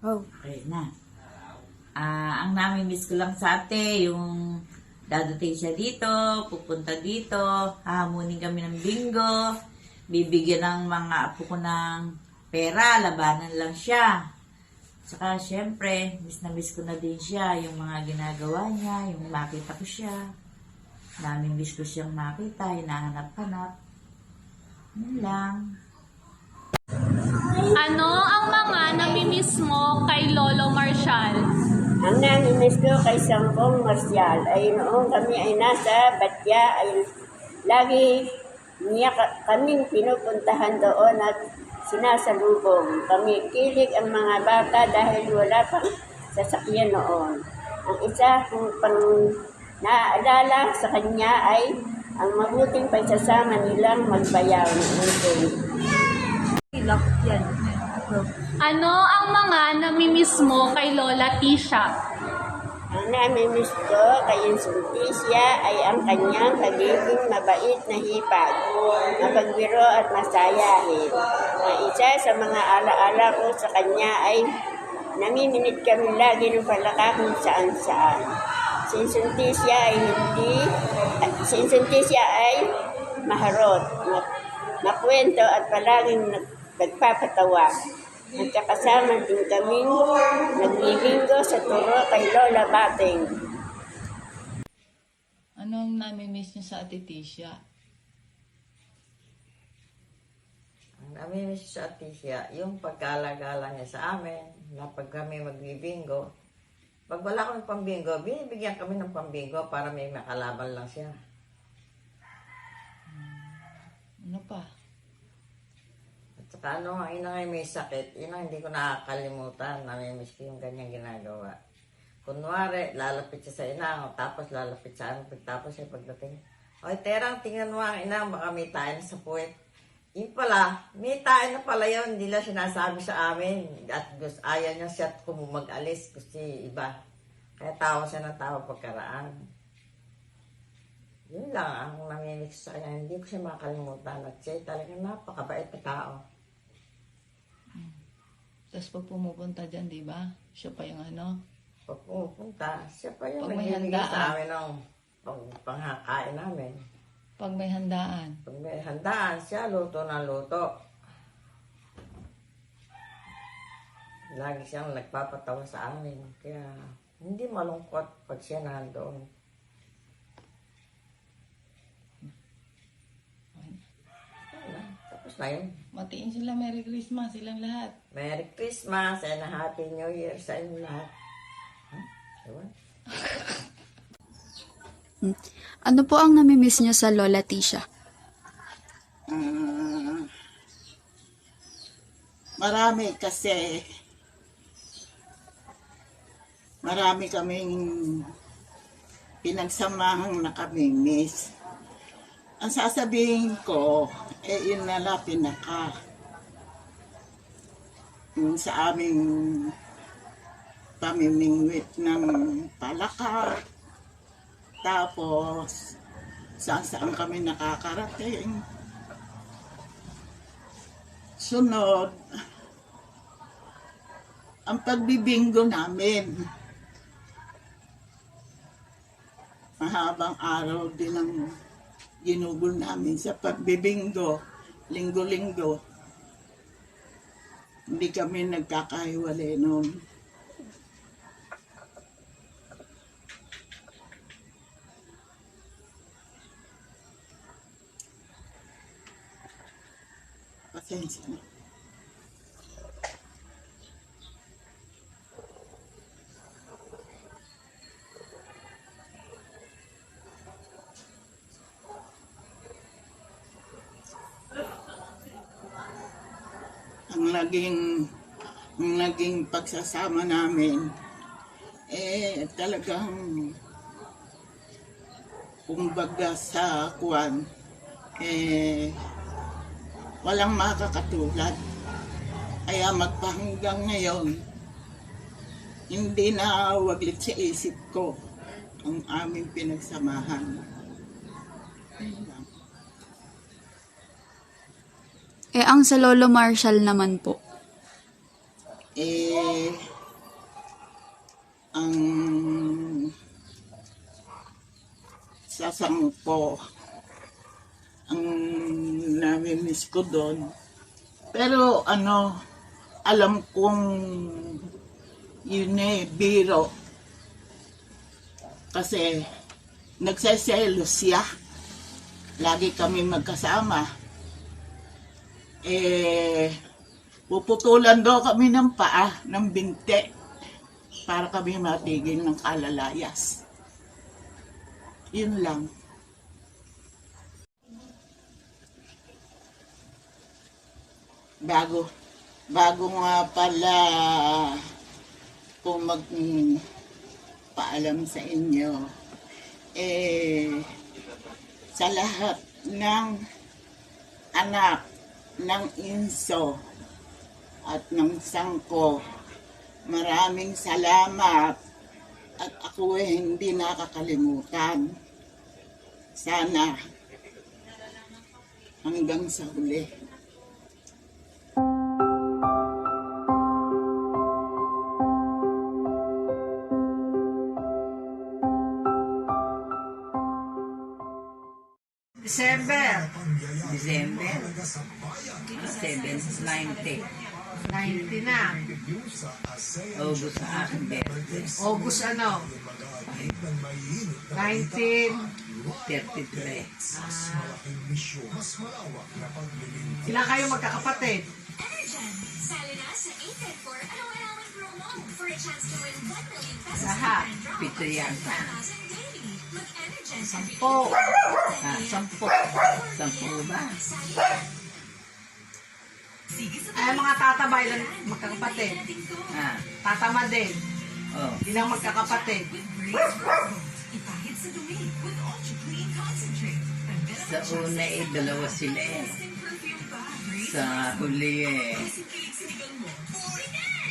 Oh, okay na. Ang nami-miss ko lang sa ate, yung dadating siya dito, pupunta dito, hahamunin kami ng bingo, bibigyan ng mga apo ko ng pera, labanan lang siya. Saka syempre, miss na miss ko na din siya, yung mga ginagawa niya, yung makita ko siya. Nami-miss ko siyang makita, hinahanap-hanap. Yun lang. Ano ang mga namimiss mo kay Lolo Marshall? Ang namimiss ko kay Sangkong Marcial ay noong kami ay nasa Batya ay lagi niya kaming pinupuntahan doon at sinasalubong. Kami kilig ang mga bata dahil wala pang sasakyan noon. Ang isa kung pang naaalala sa kanya ay ang mabuting pagsasama nilang magbayaw ng Ano ang mga namimiss mo kay Lola Tisha? Ang namimiss ko kay Insultisya ay ang kanyang pagiging mabait na hipag, mapagbiro at masayahin. Ang isa sa mga alaala ko sa kanya ay namiminit kami lagi ng palaka kung saan-saan. Si Insultisya ay maharot, makwento at palaging nagpapatawa. Nagkakasama din kaming naglilinggo sa turo kay Lola Bating. Anong nami-miss niyo sa Ate Tisha? Ang nami-miss sa ate siya, yung pagkalagala niya sa amin, na pag kami magbibingo, pag wala kami pambingo, binibigyan kami ng pambingo para may makalaban lang siya. Ano pa? At saka ang ina ngay may sakit, hindi ko nakakalimutan, nami-miss ko yung ganyang ginagawa. Kunwari, lalapit siya sa inang, tapos lalapit sa amin, tapos siya pagdating, "Oy, Terang, tingnan mo ang inang, baka may tayo sa puwet." Yung pala, may tayo na pala yun, hindi lang sinasabi sa amin. At ayaw niya siya kung mag-alis, kasi iba. Kaya tawa siya ng tawa pagkaraan. Yun lang ang namimix sa kanya. Hindi ko siya makalimutan. At siya talagang napakabait na tao. Tapos pag pumupunta dyan, di ba? Siya pa yung ano? Pag pumupunta, siya pa yung Pag may nagbibigay handaan. sa amin ng panghakain namin. Pag may handaan. Pag may handaan, siya luto na luto. Lagi siyang nagpapatawa sa amin. Kaya hindi malungkot pag siya nandoon. Tapos na yun. Matiin sila, Merry Christmas, silang lahat. Merry Christmas and a Happy New Year sa inyo lahat. Ewan. Ano po ang namimiss niyo sa Lola Tisha? Marami kasi marami kaming pinagsamahang nakamimiss. Ang sasabihin ko, yun nala pinaka. Yung sa aming pamimingwit ng palaka. Tapos, saan kami nakakarating. Sunod, ang pagbibingo namin. Mahabang araw din ang ginugol namin sa pagbibingo, linggo-linggo. Hindi kami nagkakahiwalay noon. Pasensya na. Ang naging pagsasama namin, talagang kumbaga sa kuwan, walang makakatulad. Kaya magpahanggang ngayon, hindi na waglit sa isip ko ang aming pinagsamahan. Ang sa Lolo Marshall naman po. sampo ang nami-miss ko doon. Pero alam kong yun biro. Kasi nagseselos siya. Lagi kami magkasama. Puputulan daw kami ng paa, ng binte, para kami matigil ng kalalayas. Yun lang. Bago nga pala kung paalam sa inyo, sa lahat ng anak ng inso at ng sangko, maraming salamat at ako hindi nakakalimutan. Sana hanggang sa huli. December December 7, 90 na. August sa akin birthday. August 19. 33. Ilan kayo magkakapatid? Lahat. Pito yata. 10. 10. Sampu ba? Ay, mga tata ba ilan magkakapatid? Tatama din. Oh. Ilang magkakapatid? Sa una dalawa sila Sa huli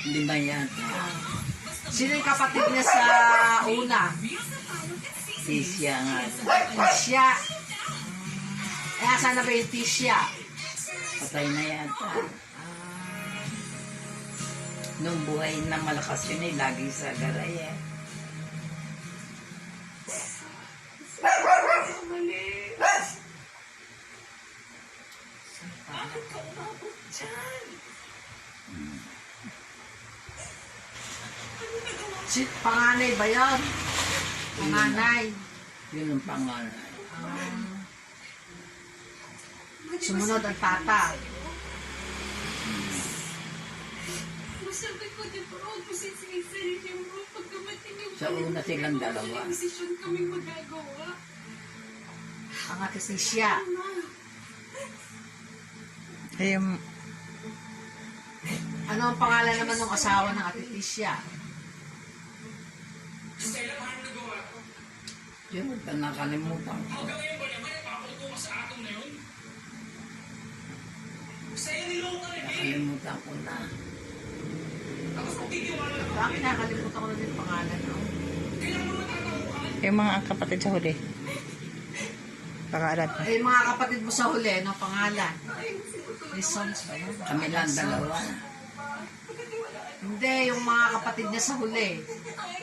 5 yata. Sino yung kapatid niya sa una? Tisya nga. Tisya. Asan na ba yung Tisya? Patay na yata. Nung buhay na malakas yun lagi sa garay Si panganay ba yun? Panganay. Yun ang panganay. Sumunod ang tata. Sa una silang dalawa. Ang ate Tisya. Ano ang pangalan naman ng asawa ng ate Tisya? Yun, nakalimutan ko. Nakalimutan ko na. Bakit nakalimutan ko na din yung pangalan? No? Yung mga kapatid sa huli. Pangalan. Eh, mga kapatid mo sa huli, ano pangalan? May sons ba yun? Kami lang dalawa. Hindi, yung mga kapatid niya sa huli.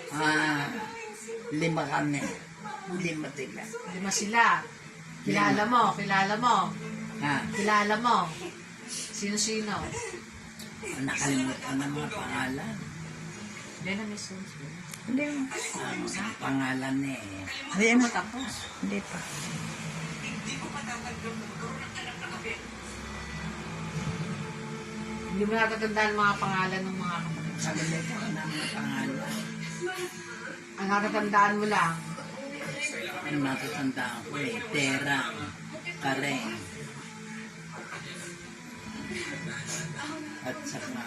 5 kami. 5 sila. 5 sila. Kilala mo. Kilala mo. Sino-sino? Nakalimutan na mga pangalan. Hindi na may sons ba? Hindi. Pangalan Hindi mo. Tapos. Hindi pa. Hindi mo natatandaan mga pangalan ng mga kapatid. Nakalimutan ko na mga pangalan. Ang natatandaan mo lang, Ang natatandaan ko Tera, Karen, at saka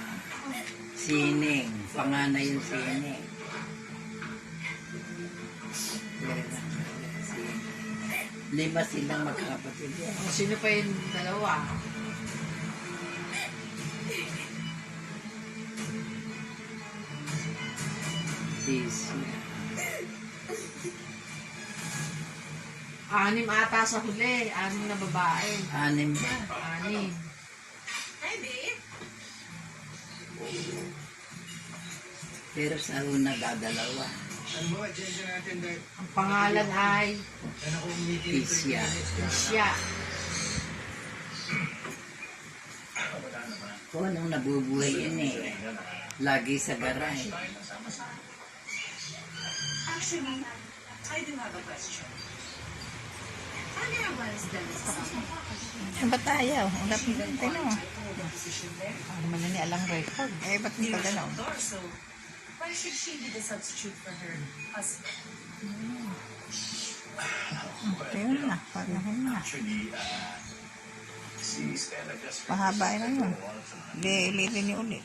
Sining, panganay yung Sining. Tera, Sining. 5 silang magkakapatid yan. kung sino pa yung dalawa. Tisya. 6 ata sa huli. 6 na babae. 6 ba? 6. Pero sa una dadalawa. Ang pangalan ay Isya. Isya. Kung anong nabubuhay yun eh. Lagi sa garay. Ba't ayaw? Wala pang gantay no. Ano man ni alang record. Ba't hindi pa gano'n? Tayo na. Pagnahin na. Pahaba na yun. Hindi, ulitin niyo ulit.